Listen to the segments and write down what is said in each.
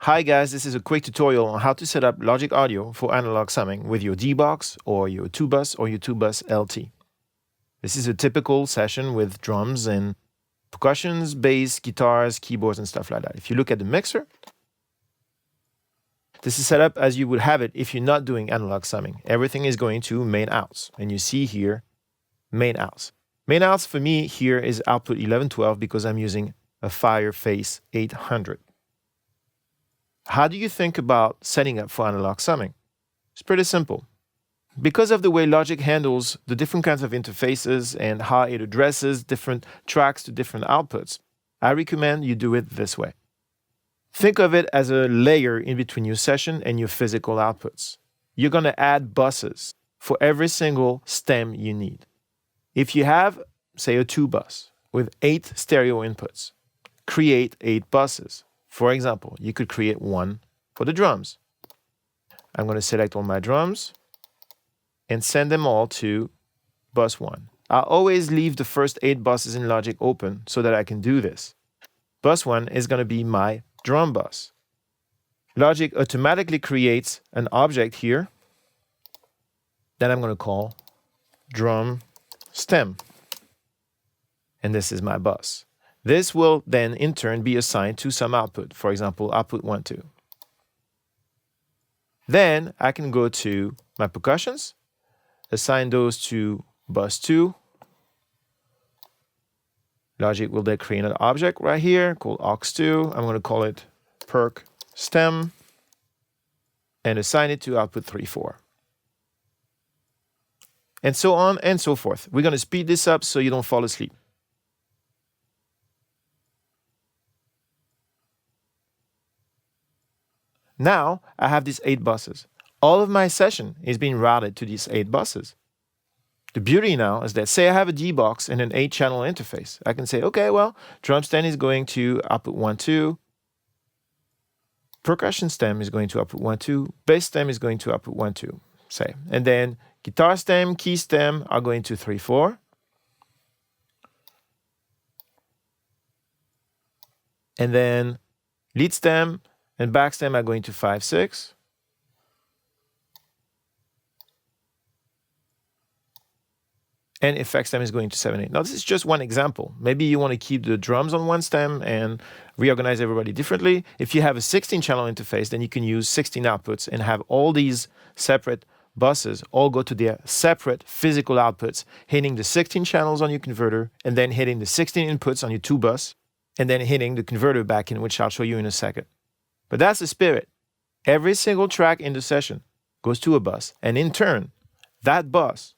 Hi guys, this is a quick tutorial on how to set up Logic Audio for analog summing with your D-Box or your 2-bus or your 2-bus LT. This is a typical session with drums and percussions, bass, guitars, keyboards, and stuff like that. If you look at the mixer, this is set up as you would have it if you're not doing analog summing. Everything is going to main outs, and you see here main outs. Main outs for me here is output 1112 because I'm using a Fireface 800. How do you think about setting up for analog summing? It's pretty simple. Because of the way Logic handles the different kinds of interfaces and how it addresses different tracks to different outputs, I recommend you do it this way. Think of it as a layer in between your session and your physical outputs. You're going to add buses for every single stem you need. If you have, say, a 2-bus with 8 stereo inputs, create 8 buses. For example, you could create one for the drums. I'm going to select all my drums and send them all to bus 1. I'll always leave the first 8 buses in Logic open so that I can do this. Bus 1 is going to be my drum bus. Logic automatically creates an object here that I'm going to call drum stem. And this is my bus. This will then in turn be assigned to some output, for example, output 1, 2. Then I can go to my percussions, assign those to bus 2. Logic will then create an object right here called aux2. I'm going to call it perc stem and assign it to output 3, 4. And so on and so forth. We're going to speed this up so you don't fall asleep. Now I have these 8 buses. All of my session is being routed to these 8 buses. The beauty now is that, say I have a D-Box and an 8-channel interface. I can say, okay, well, drum stem is going to output 1, 2. Percussion stem is going to output 1, 2. Bass stem is going to output 1, 2, say. And then guitar stem, key stem are going to 3, 4. And then lead stem and back stem are going to 5, 6. And effect stem is going to 7, 8. Now, this is just one example. Maybe you want to keep the drums on one stem and reorganize everybody differently. If you have a 16-channel interface, then you can use 16 outputs and have all these separate buses all go to their separate physical outputs, hitting the 16 channels on your converter, and then hitting the 16 inputs on your 2-bus, and then hitting the converter back in, which I'll show you in a second. But that's the spirit. Every single track in the session goes to a bus, and in turn, that bus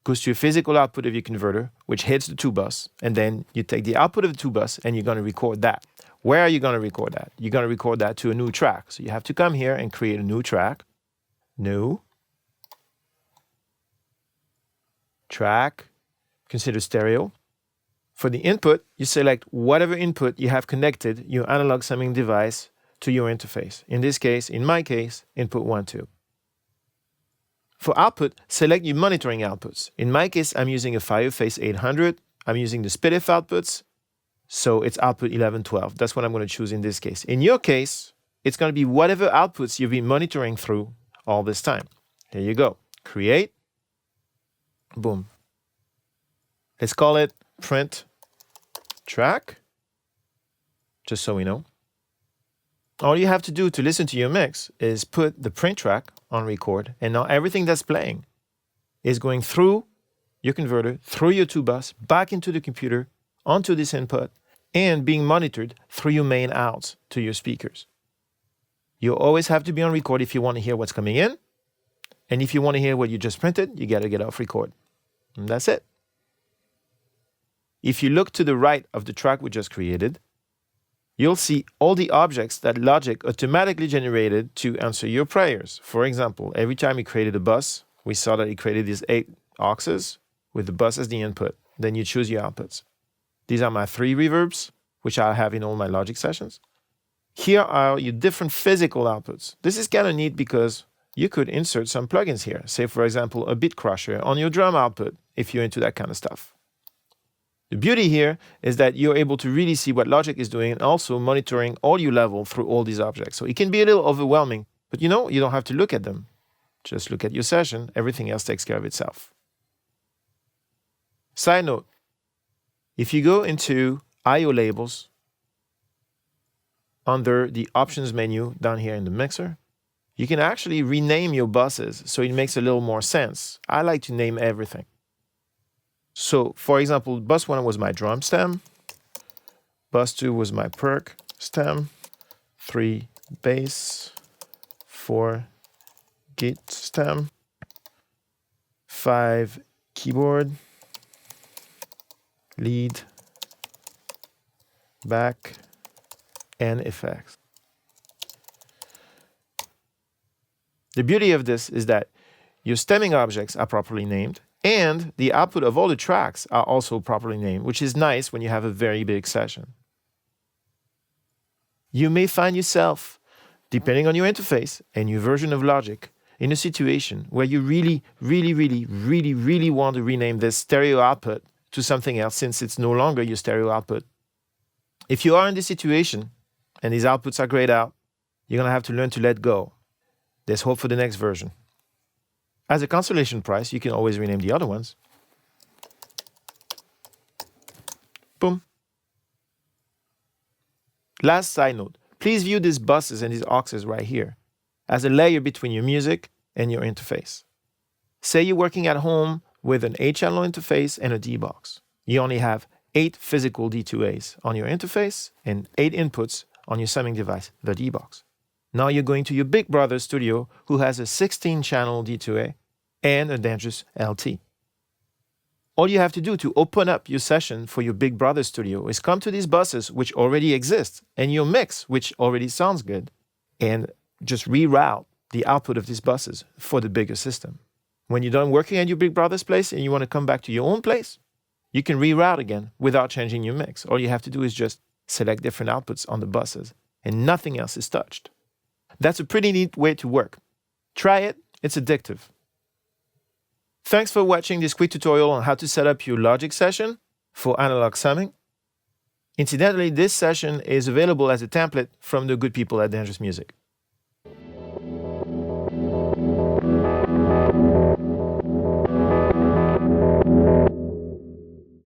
goes to a physical output of your converter, which hits the 2-bus, and then you take the output of the 2-bus and you're going to record that. Where are you going to record that? You're going to record that to a new track. So you have to come here and create a new track. New track, consider stereo. For the input, you select whatever input you have connected your analog summing device to your interface. In this case, in my case, input 1, 2. For output, select your monitoring outputs. In my case, I'm using a Fireface 800. I'm using the SPDIF outputs, so it's output 1112. That's what I'm going to choose in this case. In your case, it's going to be whatever outputs you've been monitoring through all this time. Here you go. Create. Boom. Let's call it print track, just so we know. All you have to do to listen to your mix is put the print track on record, and now everything that's playing is going through your converter, through your 2-bus, back into the computer, onto this input, and being monitored through your main outs to your speakers. You always have to be on record if you want to hear what's coming in, and if you want to hear what you just printed, you got to get off record. And that's it. If you look to the right of the track we just created, you'll see all the objects that Logic automatically generated to answer your prayers. For example, every time he created a bus, we saw that he created these 8 auxes with the bus as the input. Then you choose your outputs. These are my 3 reverbs, which I have in all my Logic sessions. Here are your different physical outputs. This is kind of neat because you could insert some plugins here. Say, for example, a bit crusher on your drum output if you're into that kind of stuff. The beauty here is that you're able to really see what Logic is doing and also monitoring audio level through all these objects. So it can be a little overwhelming, but you don't have to look at them. Just look at your session. Everything else takes care of itself. Side note, if you go into I/O labels under the options menu down here in the mixer, you can actually rename your buses so it makes a little more sense. I like to name everything. So, for example, bus 1 was my drum stem, bus 2 was my perc stem, 3 bass, 4 gate stem, 5 keyboard, lead, back, and effects. The beauty of this is that your stemming objects are properly named and the output of all the tracks are also properly named, which is nice when you have a very big session. You may find yourself, depending on your interface and your version of Logic, in a situation where you really want to rename this stereo output to something else since it's no longer your stereo output. If you are in this situation and these outputs are grayed out, you're going to have to learn to let go. There's hope for the next version. As a consolation prize, you can always rename the other ones. Boom. Last side note, please view these buses and these auxes right here as a layer between your music and your interface. Say you're working at home with an 8-channel interface and a D-box. You only have 8 physical D2As on your interface and 8 inputs on your summing device, the D-box. Now you're going to your big brother studio who has a 16-channel D2A and a Dangerous LT. All you have to do to open up your session for your big brother studio is come to these buses which already exist and your mix which already sounds good and just reroute the output of these buses for the bigger system. When you're done working at your big brother's place and you want to come back to your own place, you can reroute again without changing your mix. All you have to do is just select different outputs on the buses and nothing else is touched. That's a pretty neat way to work. Try it, it's addictive. Thanks for watching this quick tutorial on how to set up your Logic session for analog summing. Incidentally, this session is available as a template from the good people at Dangerous Music.